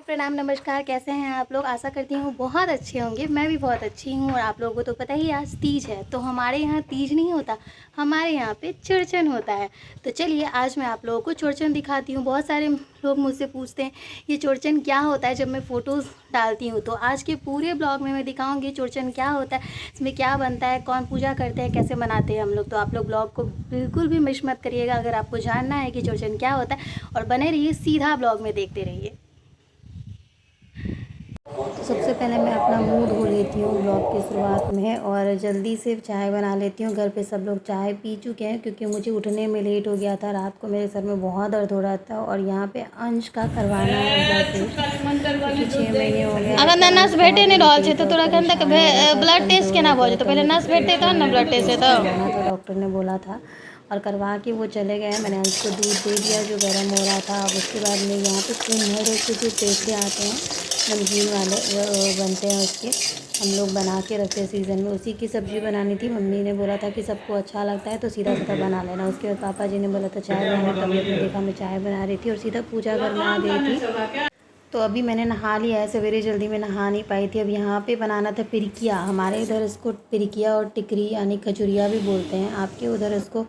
प्रणाम, नमस्कार। कैसे हैं आप लोग? आशा करती हूँ बहुत अच्छे होंगे। मैं भी बहुत अच्छी हूँ। और आप लोगों को तो पता ही आज तीज है, तो हमारे यहाँ तीज नहीं होता, हमारे यहाँ पे चौरचन होता है। तो चलिए आज मैं आप लोगों को चौरचन दिखाती हूँ। बहुत सारे लोग मुझसे पूछते हैं ये चौरचन क्या होता है जब मैं फ़ोटोज़ डालती हूँ। तो आज के पूरे ब्लॉग में मैं दिखाऊँगी चौरचन क्या होता है, इसमें क्या बनता है, कौन पूजा करते हैं, कैसे मनाते हैं हम लोग। तो आप लोग ब्लॉग को बिल्कुल भी मिस मत करिएगा अगर आपको जानना है कि चौरचन क्या होता है। और बने रहिए, सीधा ब्लॉग में देखते रहिए। तो सबसे पहले मैं अपना मुँह धो लेती हूँ ब्लॉग की शुरुआत में, और जल्दी से चाय बना लेती हूँ। घर पे सब लोग चाय पी चुके हैं क्योंकि मुझे उठने में लेट हो गया था। रात को मेरे सर में बहुत दर्द हो रहा था। और यहाँ पे अंश का करवाना है ब्लड टेस्ट, क्योंकि 6 महीने हो गए। अगर ना नस भेटे नहीं रहल छै तो तोरा कन तक ब्लड टेस्ट केना भ जेतौ? पहले नस भेटते तहन ना ब्लड टेस्ट हेतौ। तो डॉक्टर ने बोला था, और करवा के वो चले गए। मैंने अंश को दूध दे दिया जो गर्म हो रहा था। अब उसके बाद में यहाँ पे कुम्हड़ के जो पेठे आते हैं नमकीन वाले, बनते हैं उसके, हम लोग बना के रखते हैं सीज़न में। उसी की सब्ज़ी बनानी थी। मम्मी ने बोला था कि सबको अच्छा लगता है तो सीधा सीधा बना लेना। उसके बाद पापा जी ने बोला था चाय बनाना, तबीयत में देखा मैं चाय बना रही थी और सीधा पूजा घर में आ गई थी। तो अभी मैंने नहा लिया है। सवेरे जल्दी में नहा नहीं पाई थी। अब यहाँ पे बनाना था पिरिकिया। हमारे इधर इसको पिरिकिया और टिकरी यानी खजुरिया भी बोलते हैं। आपके उधर इसको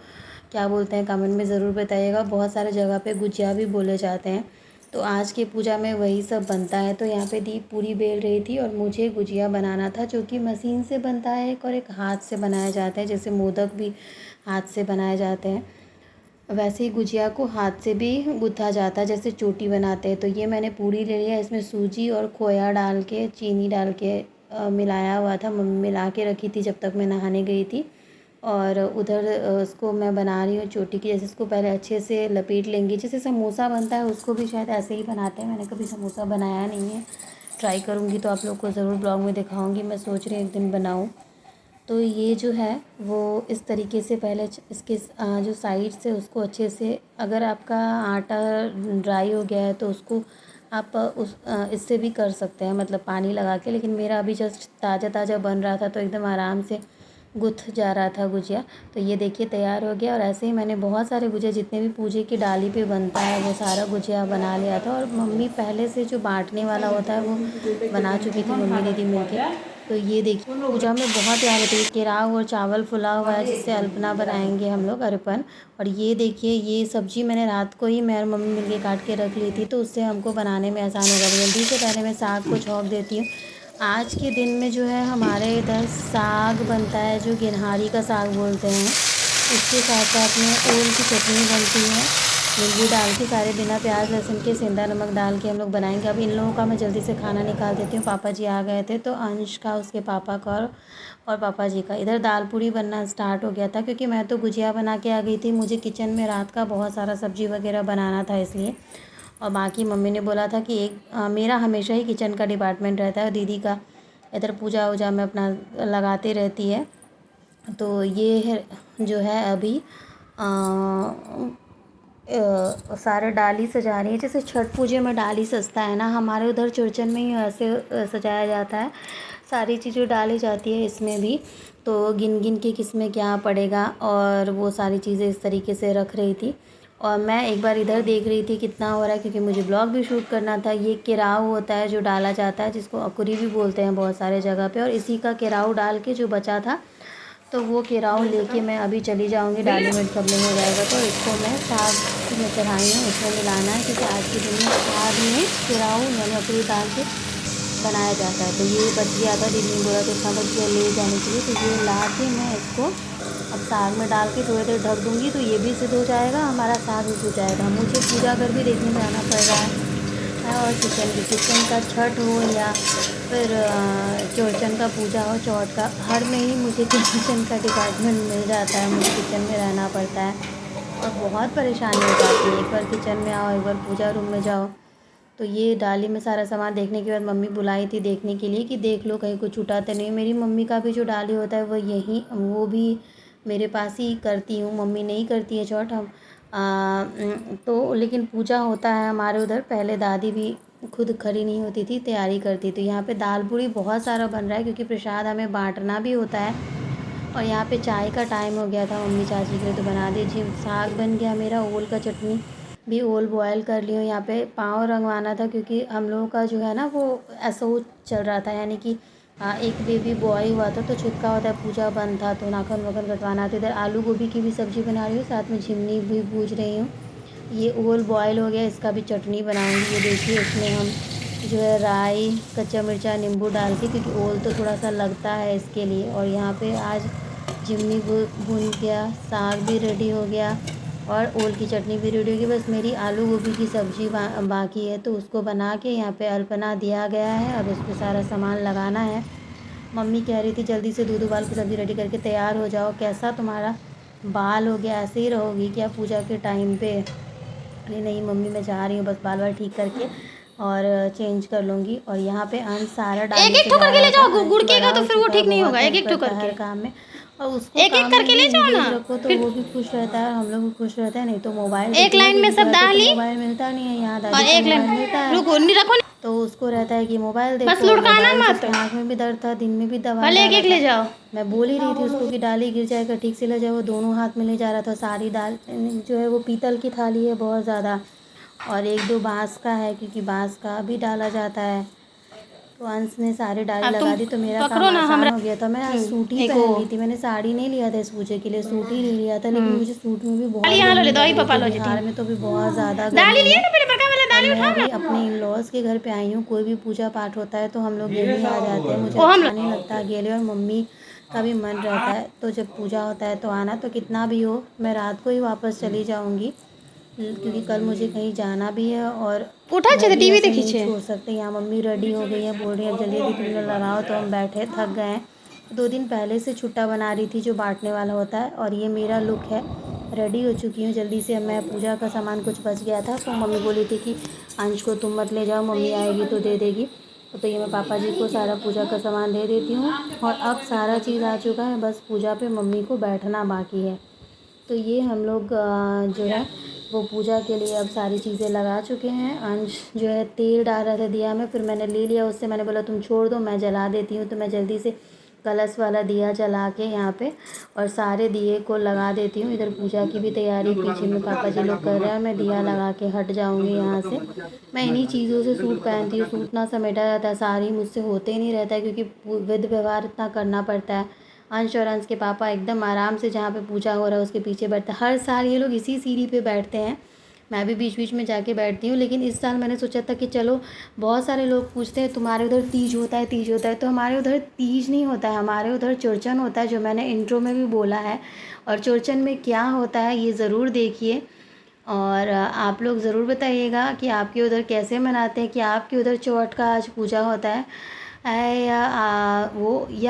क्या बोलते हैं कमेंट में ज़रूर बताइएगा। बहुत सारे जगह पे गुजिया भी बोले जाते हैं। तो आज की पूजा में वही सब बनता है। तो यहाँ पे दी पूरी बेल रही थी और मुझे गुजिया बनाना था, जो कि मशीन से बनता है एक, और एक हाथ से बनाया जाता है। जैसे मोदक भी हाथ से बनाए जाते हैं, वैसे ही गुजिया को हाथ से भी गूँथा जाता है, जैसे चोटी बनाते हैं। तो ये मैंने पूरी ले लिया। इसमें सूजी और खोया डाल के, चीनी डाल के मिलाया हुआ था। मम्मी मिला के रखी थी जब तक मैं नहाने गई थी। और उधर उसको मैं बना रही हूँ चोटी की। जैसे इसको पहले अच्छे से लपेट लेंगे, जैसे समोसा बनता है उसको भी शायद ऐसे ही बनाते हैं। मैंने कभी समोसा बनाया नहीं है, ट्राई करूँगी तो आप लोग को ज़रूर ब्लॉग में दिखाऊँगी। मैं सोच रही हूँ एक दिन बनाऊँ। तो ये जो है वो इस तरीके से पहले इसके जो साइड से उसको अच्छे से, अगर आपका आटा ड्राई हो गया है तो उसको आप इससे भी कर सकते हैं, मतलब पानी लगा के। लेकिन मेरा अभी जस्ट ताज़ा ताज़ा बन रहा था तो एकदम आराम से गुथ जा रहा था गुजिया। तो ये देखिए तैयार हो गया। और ऐसे ही मैंने बहुत सारे गुजिया, जितने भी पूजे की डाली पे बनता है वो सारा गुजिया बना लिया था। और मम्मी पहले से जो बांटने वाला होता है वो बना चुकी थी, मम्मी दीदी मिलके। तो ये देखिए पूजा में बहुत तैयार होती है। केराव और चावल फुला हुआ है जिससे अल्पना बनाएंगे हम लोग, अर्पण। और ये देखिए ये सब्ज़ी मैंने रात को ही मैं और मम्मी मिलके काट के रख ली थी, तो उससे हमको बनाने में आसान होगा। जल्दी से पहले मैं साग को छौंक देती हूँ। आज के दिन में जो है हमारे इधर साग बनता है, जो गेनहारी का साग बोलते हैं। इसके साथ साथ में ओल की चटनी बनती है, नींबू डाल के, सारे बिना प्याज लहसुन के सेंधा नमक डाल के हम लोग बनाएंगे। अब इन लोगों का मैं जल्दी से खाना निकाल देती हूँ। पापा जी आ गए थे, तो अंश का, उसके पापा का और पापा जी का। इधर दाल पूड़ी बनना स्टार्ट हो गया था, क्योंकि मैं तो गुजिया बना के आ गई थी। मुझे किचन में रात का बहुत सारा सब्जी वगैरह बनाना था इसलिए। और बाकी मम्मी ने बोला था कि मेरा हमेशा ही किचन का डिपार्टमेंट रहता है, दीदी का इधर पूजा वूजा में अपना लगाते रहती है। तो ये है जो है अभी सारे डाली सजा रही है। जैसे छठ पूजा में डाली सजता है ना, हमारे उधर चौरचन में ही ऐसे सजाया जाता है। सारी चीज़ें डाली जाती है इसमें भी। तो गिन गिन के किस में क्या पड़ेगा, और वो सारी चीज़ें इस तरीके से रख रही थी। और मैं एक बार इधर देख रही थी कितना हो रहा है, क्योंकि मुझे ब्लॉग भी शूट करना था। ये केराव होता है जो डाला जाता है, जिसको अकुरी भी बोलते हैं बहुत सारे जगह पे। और इसी का केराव डाल के जो बचा था, तो वो केराव लेके मैं अभी चली जाऊंगी। डाली में सब में हो जाएगा तो इसको मैं साग में चढ़ाई हूँ, उसमें मिलाना है, क्योंकि आज के दिन में साग में केराव यानी अकुरी डाल के बनाया जाता है। तो ये बच गया था, दीदी ने बोला तो इतना बच गया ले जाने के लिए। तो ये ला के मैं इसको अब साग में डाल के थोड़ी देर ढक दूँगी, तो ये भी सिद्ध हो जाएगा, हमारा साग भी हो जाएगा। मुझे पूजा घर भी देखने जाना पड़ रहा है। और किचन का छठ हो या फिर चौरचन का पूजा हो, चौथ का, हर में ही मुझे किचन का डिपार्टमेंट मिल जाता है। मुझे किचन में रहना पड़ता है और बहुत परेशानी हो जाती है। एक बार किचन में आओ, एक बार पूजा रूम में जाओ। तो ये डाली में सारा सामान देखने के बाद मम्मी बुलाई थी देखने के लिए कि देख लो कहीं कुछ छूटा तो नहीं। मेरी मम्मी का भी जो डाली होता है वो भी मेरे पास ही करती हूँ। मम्मी नहीं करती है छठ, हम तो लेकिन पूजा होता है हमारे उधर। पहले दादी भी खुद खड़ी नहीं होती थी, तैयारी करती। तो यहाँ पे दाल पूड़ी बहुत सारा बन रहा है, क्योंकि प्रसाद हमें बांटना भी होता है। और यहाँ पे चाय का टाइम हो गया था मम्मी चाची के लिए, तो बना दीजिए। साग बन गया मेरा, ओल का चटनी भी ओल बॉयल कर ली हूँ। यहाँ पे पाँव रंगवाना था क्योंकि हम लोगों का जो है ना वो ऐसा वो चल रहा था, यानी कि एक बेबी बॉय हुआ था तो छुटका होता है, पूजा बंद था तो नाखून वाखून कटवाना था। इधर आलू गोभी की भी सब्ज़ी बना रही हूँ, साथ में झिमनी भी भूज रही हूँ। ये ओल बॉयल हो गया, इसका भी चटनी बनाऊँगी। ये देखिए इसमें हम जो है राई, कच्चा मिर्चा, नींबू डाल के, क्योंकि ओल तो थोड़ा सा लगता है इसके लिए। और यहाँ पे आज झिमनी भून गया, साग भी रेडी हो गया और ओल की चटनी भी रेडी होगी। बस मेरी आलू गोभी की सब्ज़ी बाकी है तो उसको बना के यहाँ पे अल्पना दिया गया है। अब इसको सारा सामान लगाना है। मम्मी कह रही थी जल्दी से दूध उबाल के सब्ज़ी रेडी करके तैयार हो जाओ, कैसा तुम्हारा बाल हो गया, ऐसे ही रहोगी क्या पूजा के टाइम पे? अरे नहीं मम्मी मैं जा रही हूँ, बस बाल ठीक करके और चेंज कर लूँगी। और यहाँ पे अंश सारा डाली एक एक ठो करके ले जाओ, गुड़केगा तो फिर वो ठीक नहीं होगा। एक एक ठो करके हर काम में, और उसको एक एक करके ले जाओ ना, रखो तो वो भी खुश रहता है, हम लोग भी खुश रहते हैं। नहीं तो मोबाइल एक लाइन में सब डाली मोबाइल मिलता नहीं है यहाँ, और दादी एक को लाइन मोबाइल मिलता है रुको नहीं रखो तो उसको रहता है कि मोबाइल देखो। बस लुढ़काना मत। आँख में भी दर्द था, दिन में भी दवा भले एक एक ले जाओ। मैं बोल ही रही थी उसको कि डाली गिर जाएगा, ठीक से ले जाओ। वो दोनों हाथ में ले जा रहा था। सारी दाल जो है वो पीतल की थाली है बहुत ज़्यादा, और एक दो बाँस का है क्योंकि बाँस का भी डाला जाता है। तो अंश ने सारी डाली लगा दी तो मेरा काम आसान हो गया था। मैं आज सूट ही पहन ली थी, मैंने साड़ी नहीं लिया था इस पूजे के लिए, सूट ही ले लिया था। लेकिन मुझे सूट में भी बहुत बिहार में तो भी बहुत ज़्यादा गर्मी है। मैं भी अपने इन लॉज के घर पे आई हूँ, कोई भी पूजा पाठ होता है तो हम लोग यहीं आ जाते हैं। मुझे अच्छा नहीं लगता अकेले, और मम्मी का भी मन रहता है तो जब पूजा होता है तो आना। तो कितना भी हो मैं रात को ही वापस चली जाऊँगी क्योंकि कल मुझे कहीं जाना भी है और टीवी देखी छोड़ सकते। यहाँ मम्मी रेडी हो गई है, बोल रही है जल्दी जल्दी तुम लोग लगाओ। तो हम बैठे थक गए हैं। 2 दिन पहले से छुट्टा बना रही थी जो बांटने वाला होता है, और ये मेरा लुक है। रेडी हो चुकी हूँ जल्दी से। मैं पूजा का सामान कुछ बच गया था तो मम्मी बोली थी कि अंश को तुम मत ले जाओ, मम्मी आएगी तो दे देगी। तो ये मैं पापा जी को सारा पूजा का सामान दे देती हूँ। और अब सारा चीज़ आ चुका है, बस पूजा पे मम्मी को बैठना बाकी है। तो ये हम लोग जो है वो पूजा के लिए अब सारी चीज़ें लगा चुके हैं। अंश जो है तेल डाल रहा था दिया में, फिर मैंने ले लिया उससे। मैंने बोला तुम छोड़ दो मैं जला देती हूँ। तो मैं जल्दी से कलश वाला दिया जला के यहाँ पे और सारे दिए को लगा देती हूँ। इधर पूजा की भी तैयारी पीछे में पापा जी लोग कर रहे हैं। मैं दिया लगा के हट जाऊँगी यहाँ से। मैं इन्हीं चीज़ों से सूट पहनती हूँ। सूट ना समेटा जाता है, साड़ी मुझसे होते ही नहीं रहता है क्योंकि विध व्यवहार इतना करना पड़ता है। अंश और अंश के पापा एकदम आराम से जहाँ पे पूजा हो रहा है उसके पीछे बैठते हैं। हर साल ये लोग इसी सीढ़ी पे बैठते हैं, मैं भी बीच बीच में जाके बैठती हूँ। लेकिन इस साल मैंने सोचा था कि चलो, बहुत सारे लोग पूछते हैं तुम्हारे उधर तीज होता है, तीज होता है। तो हमारे उधर तीज नहीं होता है, हमारे उधर चौरचन होता है, जो मैंने इंट्रो में भी बोला है। और चौरचन में क्या होता है ये ज़रूर देखिए, और आप लोग ज़रूर बताइएगा कि आपके उधर कैसे मनाते हैं, कि आपके उधर चौठ का आज पूजा होता है या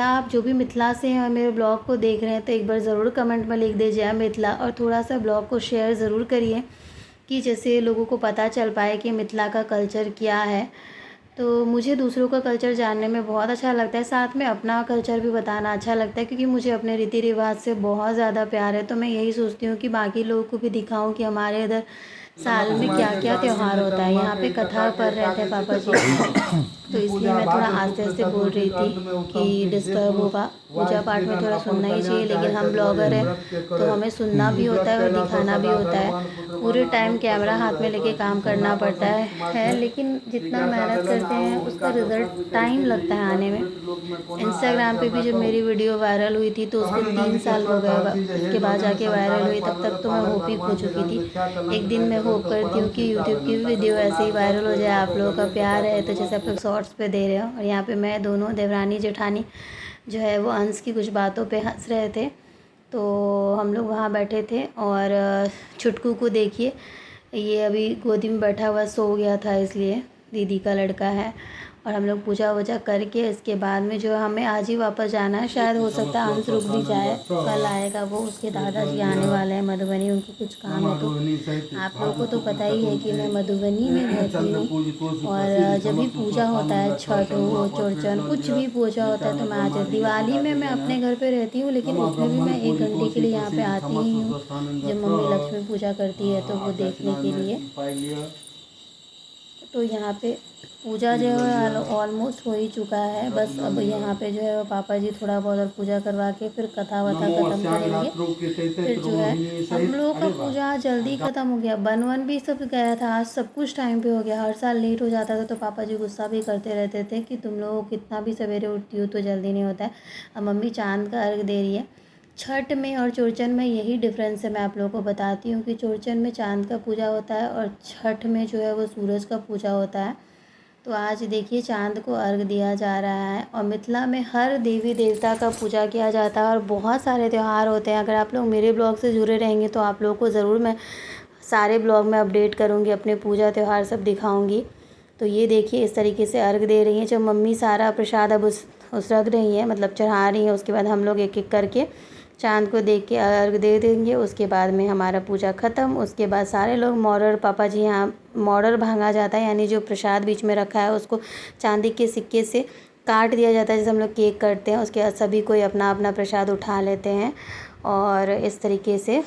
आप जो भी मिथिला से हैं और मेरे ब्लॉग को देख रहे हैं तो एक बार ज़रूर कमेंट में लिख दीजिए मिथिला, और थोड़ा सा ब्लॉग को शेयर ज़रूर करिए कि जैसे लोगों को पता चल पाए कि मिथिला का कल्चर क्या है। तो मुझे दूसरों का कल्चर जानने में बहुत अच्छा लगता है, साथ में अपना कल्चर भी बताना अच्छा लगता है क्योंकि मुझे अपने रीति रिवाज से बहुत ज़्यादा प्यार है। तो मैं यही सोचती हूँ कि बाकी लोगों को भी दिखाऊँ कि हमारे इधर साल में क्या क्या त्यौहार होता है। यहाँ पे कथा पढ़ रहे थे पापा जी तो इसलिए मैं थोड़ा आस्ते आस्ते बोल रही थी कि डिस्टर्ब होगा। पूजा पाठ में थोड़ा सुनना ही चाहिए, लेकिन हम ब्लॉगर हैं तो हमें सुनना भी होता है और दिखाना भी होता है। पूरे टाइम कैमरा हाथ में लेके काम करना पड़ता है, लेकिन जितना मेहनत करते हैं उसका रिज़ल्ट टाइम लगता है आने में। इंस्टाग्राम पे भी जब मेरी वीडियो वायरल हुई थी तो उसको 3 साल हो गए, उसके बाद जाके वायरल हुई। तब तक तो मैं होप ही खो चुकी थी। एक दिन मैं होप करती हूँ कि यूट्यूब की वीडियो ऐसे ही वायरल हो जाए। आप लोगों का प्यार है तो जैसे आप लोग शॉर्ट्स पे दे रहे हो। और यहाँ पे मैं दोनों देवरानी जेठानी जो है वो अंश की कुछ बातों पे हंस रहे थे, तो हम लोग वहाँ बैठे थे। और छुटकू को देखिए, ये अभी गोदी में बैठा हुआ सो गया था, इसलिए दीदी का लड़का है। और हम लोग पूजा वूजा करके इसके बाद में जो हमें आज ही वापस जाना है। शायद हो सकता है अंश रुक भी जाए, कल आएगा वो। उसके दादाजी आने वाले हैं मधुबनी, उनको कुछ काम है। तो आप लोगों को तो पता ही है कि मैं मधुबनी में रहती हूँ, और जब भी पूजा होता है, छठ हो, चौरचन, कुछ भी पूजा होता है तो मैं आ जाती। दिवाली में मैं अपने घर पे रहती हूँ, लेकिन उसमें भी मैं 1 घंटे के लिए यहाँ पे आती ही हूँ जब मम्मी लक्ष्मी पूजा करती है तो वो देखने के लिए। तो यहाँ पे पूजा जो है ऑलमोस्ट हो ही चुका है। बस अब यहाँ पे जो है वो पापा जी थोड़ा बहुत और पूजा करवा के फिर कथा वथा ख़त्म करेंगे। फिर जो है हम लोगों का पूजा जल्दी ख़त्म हो गया। बन वन भी सब गया था, आज सब कुछ टाइम पे हो गया। हर साल लेट हो जाता था तो पापा जी गुस्सा भी करते रहते थे कि तुम लोग कितना भी सवेरे उठती हो तो जल्दी नहीं होता है। अब मम्मी चाँद का अर्घ दे रही है। छठ में और चौरचन में यही डिफरेंस है, मैं आप लोगों को बताती हूँ कि चौरचन में चाँद का पूजा होता है और छठ में जो है वो सूरज का पूजा होता है। तो आज देखिए चाँद को अर्घ दिया जा रहा है और मिथिला में हर देवी देवता का पूजा किया जाता है और बहुत सारे त्यौहार होते हैं। अगर आप लोग मेरे ब्लॉग से जुड़े रहेंगे तो आप लोगों को ज़रूर मैं सारे ब्लॉग में अपडेट करूँगी, अपने पूजा त्यौहार सब दिखाऊँगी। तो ये देखिए इस तरीके से अर्घ दे रही हैं। जब मम्मी सारा प्रसाद अब उस रख रही हैं, मतलब चढ़ा रही हैं, उसके बाद हम लोग एक एक करके चाँद को देख के अर्घ दे देंगे। उसके बाद में हमारा पूजा ख़त्म। उसके बाद सारे लोग मोरर, पापा जी यहाँ मोरर भांगा जाता है, यानी जो प्रसाद बीच में रखा है उसको चांदी के सिक्के से काट दिया जाता है, जैसे हम लोग केक करते हैं। उसके बाद सभी कोई अपना अपना प्रसाद उठा लेते हैं और इस तरीके से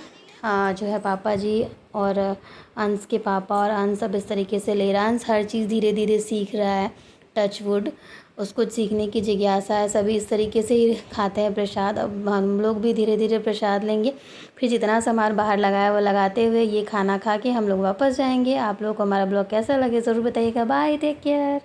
जो है पापा जी और अंश के पापा और अंश सब इस तरीके से ले रहा है। अंश हर चीज़ धीरे धीरे सीख रहा है, टच वुड, उसको सीखने की जिज्ञासा है। सभी इस तरीके से ही खाते हैं प्रसाद। अब हम लोग भी धीरे धीरे प्रसाद लेंगे, फिर जितना सामान बाहर लगाया वो लगाते हुए ये खाना खा के हम लोग वापस जाएंगे। आप लोग को हमारा ब्लॉग कैसा लगे ज़रूर बताइएगा। Bye, take care.